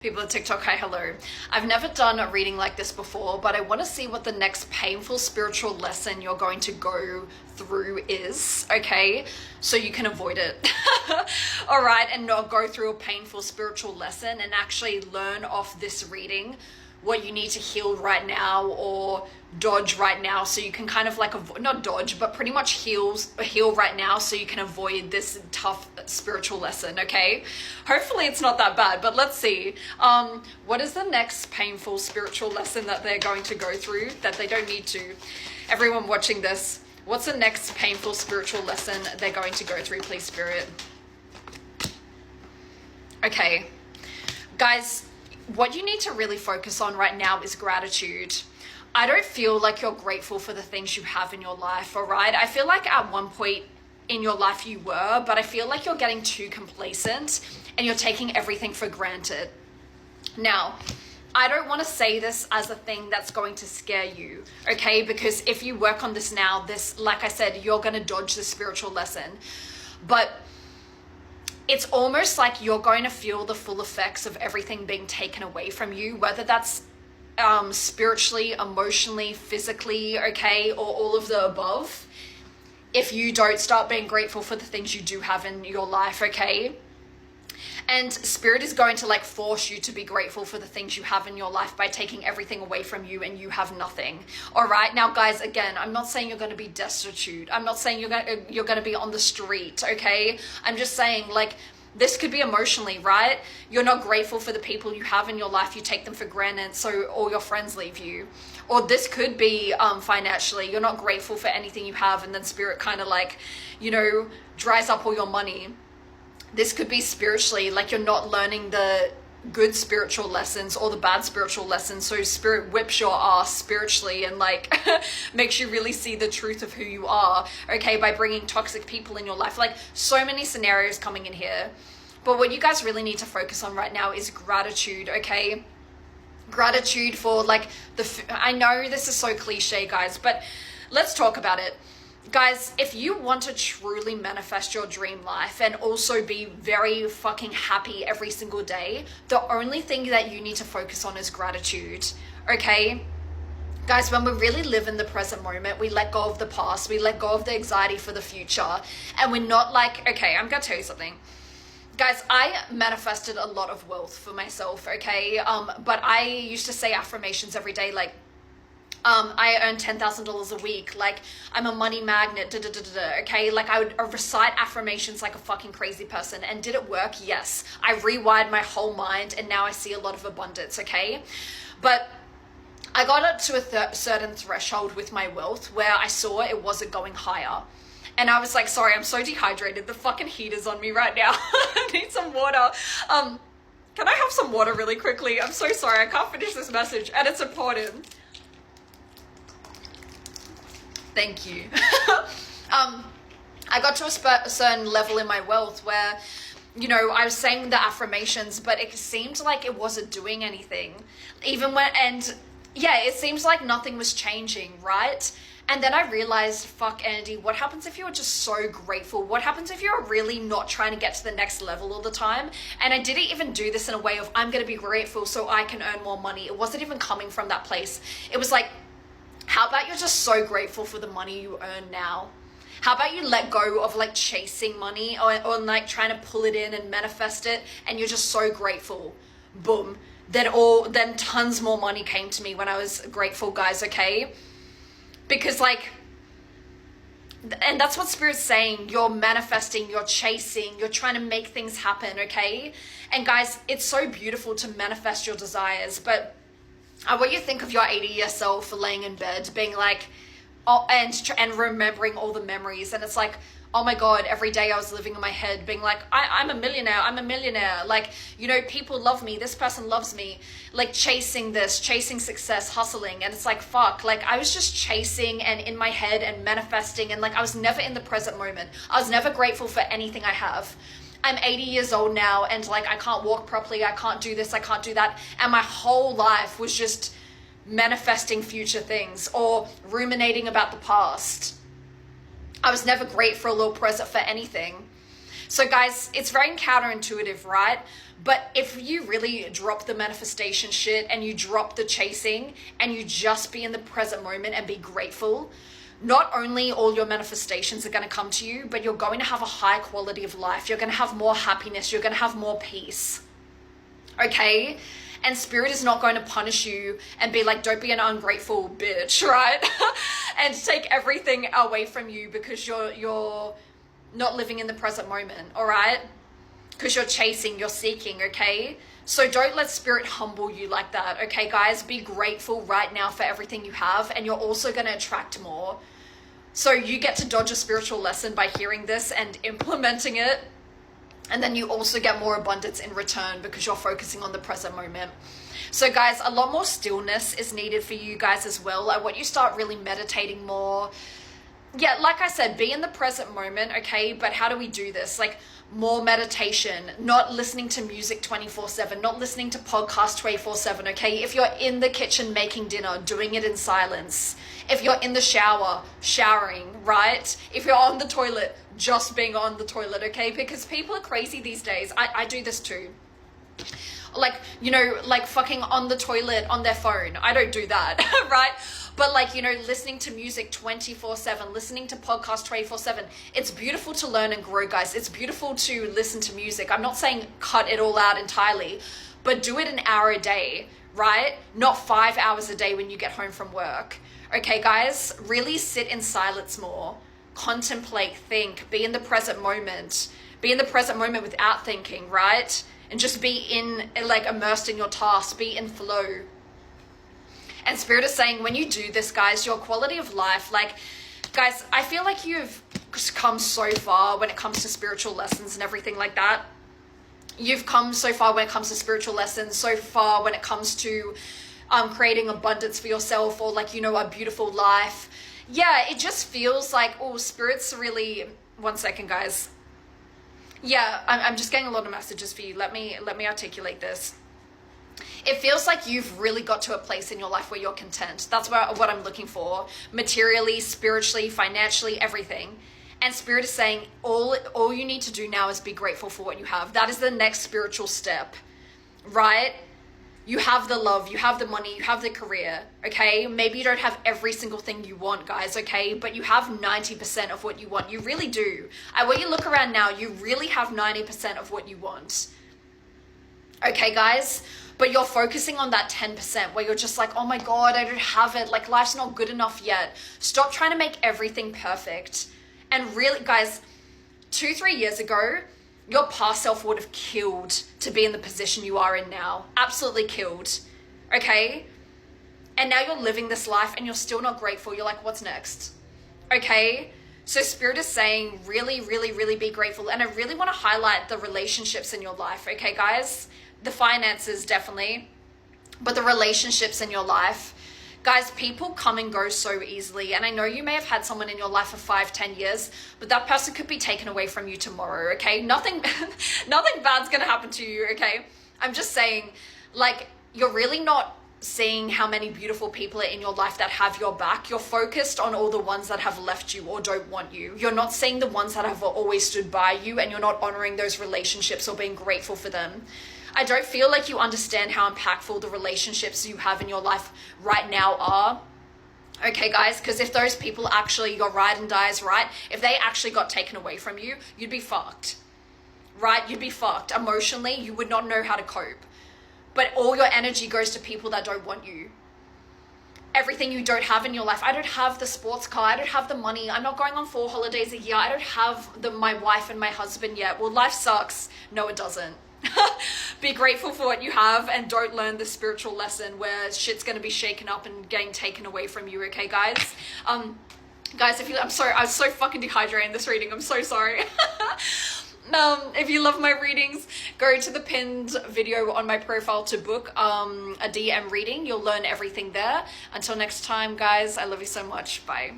People at TikTok, hi, hello. I've never done a reading like this before, but I want to see what the next painful spiritual lesson you're going to go through is, okay? So you can avoid it. All right, and not go through a painful spiritual lesson and actually learn off this reading what you need to heal right now or dodge right now, so you can kind of like not dodge, but pretty much heal right now so you can avoid this tough spiritual lesson. Okay, hopefully it's not that bad, but let's see. What is the next painful spiritual lesson that they're going to go through that they don't need to? Everyone watching this, what's the next painful spiritual lesson they're going to go through, please, Spirit? Okay, guys, what you need to really focus on right now is gratitude. I don't feel like you're grateful for the things you have in your life, all right? I feel like at one point in your life you were, but I feel like you're getting too complacent and you're taking everything for granted. Now, I don't want to say this as a thing that's going to scare you, okay? Because if you work on this now, this, like I said, you're going to dodge the spiritual lesson. But it's almost like you're going to feel the full effects of everything being taken away from you, whether that's spiritually, emotionally, physically, okay, or all of the above, if you don't start being grateful for the things you do have in your life, okay? And Spirit is going to like force you to be grateful for the things you have in your life by taking everything away from you and you have nothing. All right. Now, guys, again, I'm not saying you're going to be destitute. I'm not saying you're going to be on the street. Okay. I'm just saying, like, this could be emotionally, right? You're not grateful for the people you have in your life. You take them for granted, so all your friends leave you. Or this could be financially. You're not grateful for anything you have, and then Spirit kind of like, you know, dries up all your money. This could be spiritually, like you're not learning the good spiritual lessons or the bad spiritual lessons. So Spirit whips your ass spiritually and like makes you really see the truth of who you are, okay, by bringing toxic people in your life. Like, so many scenarios coming in here. But what you guys really need to focus on right now is gratitude, okay? Gratitude for like I know this is so cliche, guys, but let's talk about it. Guys, if you want to truly manifest your dream life and also be very fucking happy every single day, the only thing that you need to focus on is gratitude, okay? Guys, when we really live in the present moment, we let go of the past, we let go of the anxiety for the future, and we're not like, okay, I'm gonna tell you something. Guys, I manifested a lot of wealth for myself, okay? But I used to say affirmations every day, like, I earn $10,000 a week. Like, I'm a money magnet, okay? Like, I would recite affirmations like a fucking crazy person. And did it work? Yes. I rewired my whole mind and now I see a lot of abundance, okay? But I got up to a certain threshold with my wealth where I saw it wasn't going higher. And I was like, sorry, I'm so dehydrated. The fucking heat is on me right now. I need some water. Can I have some water really quickly? I'm so sorry. I can't finish this message and it's important. Thank you. I got to a certain level in my wealth where, you know, I was saying the affirmations, but it seemed like it wasn't doing anything. It seems like nothing was changing, right? And then I realized, fuck, Andie, what happens if you're just so grateful? What happens if you're really not trying to get to the next level all the time? And I didn't even do this in a way of, I'm going to be grateful so I can earn more money. It wasn't even coming from that place. It was like, how about you're just so grateful for the money you earn now? How about you let go of like chasing money or like trying to pull it in and manifest it, and you're just so grateful. Boom. Then tons more money came to me when I was grateful, guys, okay? Because like, and that's what Spirit's saying. You're manifesting, you're chasing, you're trying to make things happen, okay? And guys, it's so beautiful to manifest your desires, but I want you to think of your 80-year self laying in bed, being like, oh, and remembering all the memories. And it's like, oh my God, every day I was living in my head being like, I'm a millionaire. Like, you know, people love me. This person loves me. Like chasing success, hustling. And it's like, fuck, like I was just chasing and in my head and manifesting. And like, I was never in the present moment. I was never grateful for anything I have. I'm 80 years old now and like I can't walk properly, I can't do this, I can't do that. And my whole life was just manifesting future things or ruminating about the past. I was never grateful or present for anything. So guys, it's very counterintuitive, right? But if you really drop the manifestation shit and you drop the chasing and you just be in the present moment and be grateful, not only all your manifestations are going to come to you, but you're going to have a high quality of life. You're going to have more happiness. You're going to have more peace. Okay? And spirit is not going to punish you and be like, don't be an ungrateful bitch, right? And take everything away from you because you're not living in the present moment, all right? Because you're chasing, you're seeking, okay? So don't let spirit humble you like that, okay, guys? Be grateful right now for everything you have, and you're also going to attract more. So you get to dodge a spiritual lesson by hearing this and implementing it. And then you also get more abundance in return because you're focusing on the present moment. So guys, a lot more stillness is needed for you guys as well. I want you to start really meditating more. Yeah, like I said, be in the present moment, okay? But how do we do this? Like more meditation, not listening to music 24/7, not listening to podcasts 24/7, okay? If you're in the kitchen making dinner, doing it in silence. If you're in the shower, showering, right? If you're on the toilet, just being on the toilet, okay? Because people are crazy these days. I do this too. Like, you know, like fucking on the toilet on their phone. I don't do that, right? But like, you know, listening to music 24/7, listening to podcasts 24/7. It's beautiful to learn and grow, guys. It's beautiful to listen to music. I'm not saying cut it all out entirely, but do it an hour a day, right? Not 5 hours a day when you get home from work. Okay, guys, really sit in silence more. Contemplate, think, be in the present moment. Be in the present moment without thinking, right? And just be in, like, immersed in your task, be in flow. And spirit is saying, when you do this, guys, your quality of life, like, guys, I feel like you've come so far when it comes to spiritual lessons and everything like that. You've come so far when it comes to spiritual lessons, so far when it comes to creating abundance for yourself, or like, you know, a beautiful life. Yeah, it just feels like, oh, spirit's really, one second, guys. Yeah, I'm just getting a lot of messages for you. Let me articulate this. It feels like you've really got to a place in your life where you're content. That's what I'm looking for. Materially, spiritually, financially, everything. And spirit is saying all you need to do now is be grateful for what you have. That is the next spiritual step, right? You have the love, you have the money, you have the career, okay? Maybe you don't have every single thing you want, guys, okay? But you have 90% of what you want. You really do. When you look around now, you really have 90% of what you want. Okay, guys? But you're focusing on that 10% where you're just like, oh my God, I don't have it. Like, life's not good enough yet. Stop trying to make everything perfect. And really, guys, 2-3 years ago, your past self would have killed to be in the position you are in now. Absolutely killed. Okay? And now you're living this life and you're still not grateful. You're like, what's next? Okay? So spirit is saying, really, really, really be grateful. And I really want to highlight the relationships in your life. Okay, guys? The finances, definitely. But the relationships in your life. Guys, people come and go so easily. And I know you may have had someone in your life for 5-10 years, but that person could be taken away from you tomorrow, okay? Nothing bad's gonna happen to you, okay? I'm just saying, like, you're really not seeing how many beautiful people are in your life that have your back. You're focused on all the ones that have left you or don't want you. You're not seeing the ones that have always stood by you, and you're not honoring those relationships or being grateful for them. I don't feel like you understand how impactful the relationships you have in your life right now are. Okay, guys, because if those people actually, your ride and dies, right? If they actually got taken away from you, you'd be fucked, right? You'd be fucked. Emotionally, you would not know how to cope. But all your energy goes to people that don't want you. Everything you don't have in your life. I don't have the sports car. I don't have the money. I'm not going on 4 holidays a year. I don't have my wife and my husband yet. Well, life sucks. No, it doesn't. Be grateful for what you have, and don't learn the spiritual lesson where shit's going to be shaken up and getting taken away from you. Okay, guys? Guys, I'm sorry, I was so fucking dehydrated in this reading. I'm so sorry. If you love my readings, go to the pinned video on my profile to book a DM reading. You'll learn everything there. Until next time, guys, I love you so much. Bye.